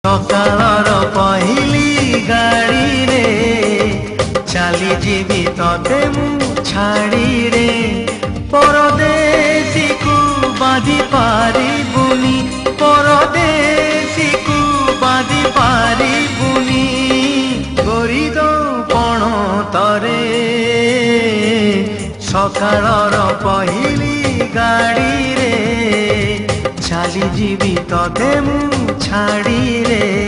सकाळर पहिली गाड़ी रे चली जीवी तते मु छाड़ी रे परदेसी को बांधी पारिबुनी परदेसी को बांधी पारिबुनी गोरी दो पण तरे सकाळर पहिली गाड़ी रे चली जीवी तते मु छाड़ी रे।